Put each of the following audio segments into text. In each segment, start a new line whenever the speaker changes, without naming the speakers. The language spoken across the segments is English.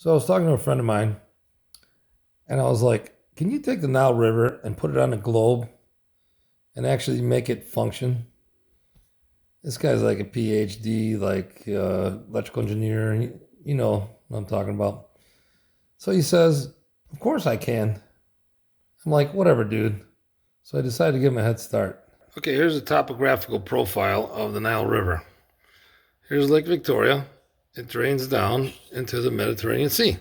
So I was talking to a friend of mine, and I was like, can you take the Nile River and put it on a globe and actually make it function? This guy's like a PhD, electrical engineer. You know what I'm talking about. So he says, of course I can. I'm like, whatever, dude. So I decided to give him a head start. Okay, here's a topographical profile of the Nile River. Here's Lake Victoria. It drains down into the Mediterranean Sea.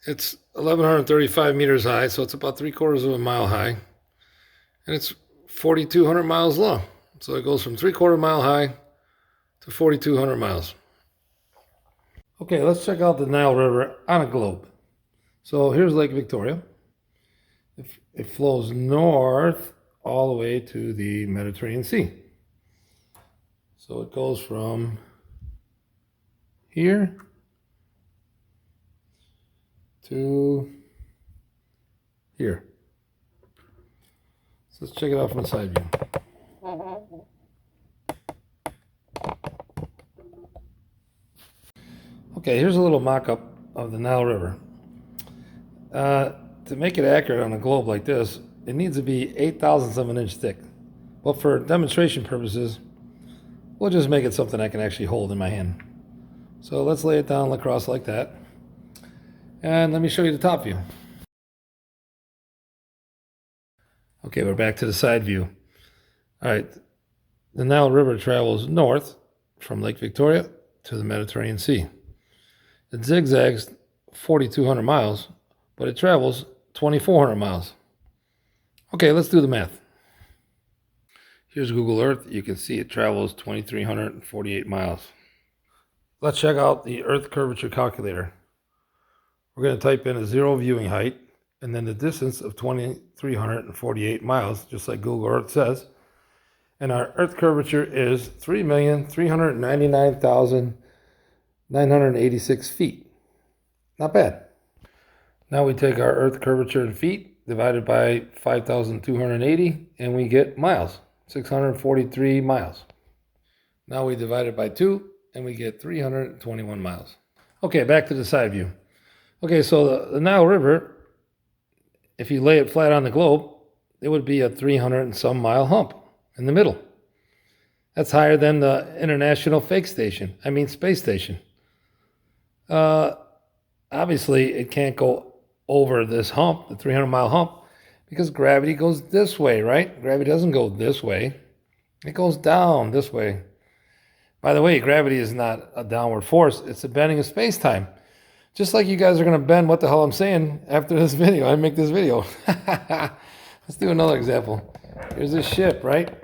It's 1,135 meters high, so it's about 3/4 of a mile high. And it's 4,200 miles long. So it goes from 3/4 mile high to 4,200 miles. Okay, let's check out the Nile River on a globe. So here's Lake Victoria. It flows north all the way to the Mediterranean Sea. So it goes from here to here. So let's check it out from the side view. Okay, here's a little mock-up of the Nile River. To make it accurate on a globe like this, it needs to be 8 thousandths of an inch thick. But for demonstration purposes, we'll just make it something I can actually hold in my hand. So let's lay it down across like that. And let me show you the top view. Okay, we're back to the side view. All right, the Nile River travels north from Lake Victoria to the Mediterranean Sea. It zigzags 4,200 miles, but it travels 2,400 miles. Okay, let's do the math. Here's Google Earth. You can see it travels 2,348 miles. Let's check out the Earth curvature calculator. We're going to type in a 0 viewing height and then the distance of 2,348 miles, just like Google Earth says. And our Earth curvature is 3,399,986 feet. Not bad. Now we take our Earth curvature in feet, divided by 5,280, and we get miles, 643 miles. Now we divide it by 2, and we get 321 miles. Okay, back to the side view. Okay, so the Nile River, if you lay it flat on the globe, it would be a 300 and some mile hump in the middle. That's higher than the International Space Station. Obviously, it can't go over this hump, the 300-mile hump, because gravity goes this way, right? Gravity doesn't go this way. It goes down this way. By the way, gravity is not a downward force. It's a bending of space-time. Just like you guys are going to bend what the hell I'm saying after this video. I make this video. Let's do another example. Here's a ship, right?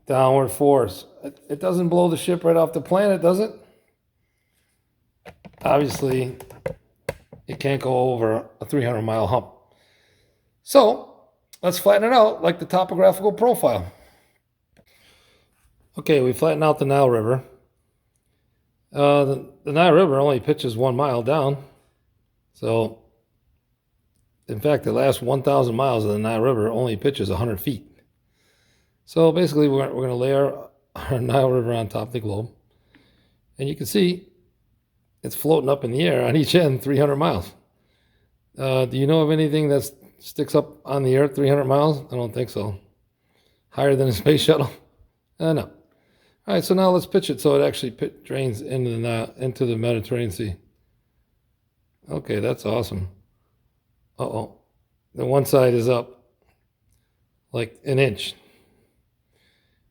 Downward force. It doesn't blow the ship right off the planet, does it? Obviously, it can't go over a 300-mile hump. So, let's flatten it out like the topographical profile. Okay, we flatten out the Nile River. The Nile River only pitches 1 mile down. So, in fact, the last 1,000 miles of the Nile River only pitches 100 feet. So, basically, we're going to lay our Nile River on top of the globe. And you can see it's floating up in the air on each end 300 miles. Do you know of anything that sticks up on the earth 300 miles? I don't think so. Higher than a space shuttle? No. All right, so now let's pitch it so it actually drains into the Mediterranean Sea. Okay, that's awesome. Uh-oh. The one side is up like an inch.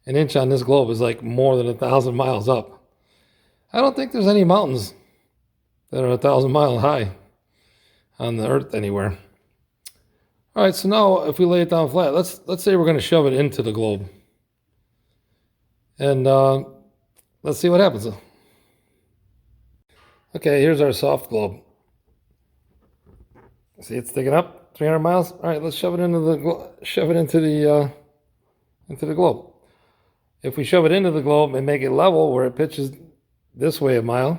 An inch on this globe is like more than 1,000 miles up. I don't think there's any mountains that are 1,000 miles high on the earth anywhere. All right, so now if we lay it down flat, let's say we're going to shove it into the globe. And let's see what happens. Okay, here's our soft globe. See, it's sticking up 300 miles. All right, let's shove it into the globe. If we shove it into the globe and make it level where it pitches this way a mile,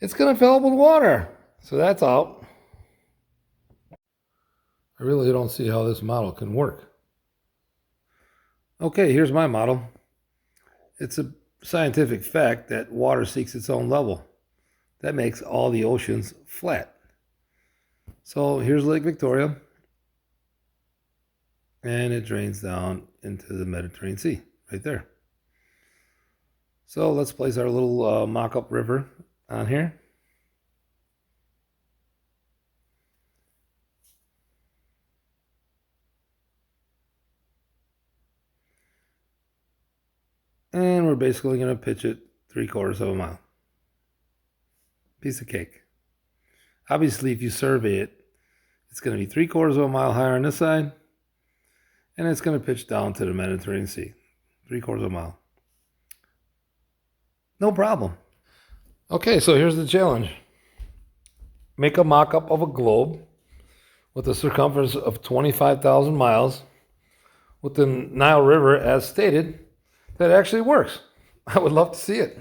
it's going to fill up with water. So that's out. I really don't see how this model can work. Okay, here's my model. It's a scientific fact that water seeks its own level. that makes all the oceans flat. So here's Lake Victoria, and it drains down into the Mediterranean Sea right there. So let's place our little mock-up river on here. And we're basically going to pitch it 3/4 of a mile. Piece of cake. Obviously, if you survey it, it's going to be 3/4 of a mile higher on this side, and it's going to pitch down to the Mediterranean Sea. 3/4 of a mile. No problem. Okay, so here's the challenge. Make a mock-up of a globe with a circumference of 25,000 miles with the Nile River as stated. That actually works. I would love to see it.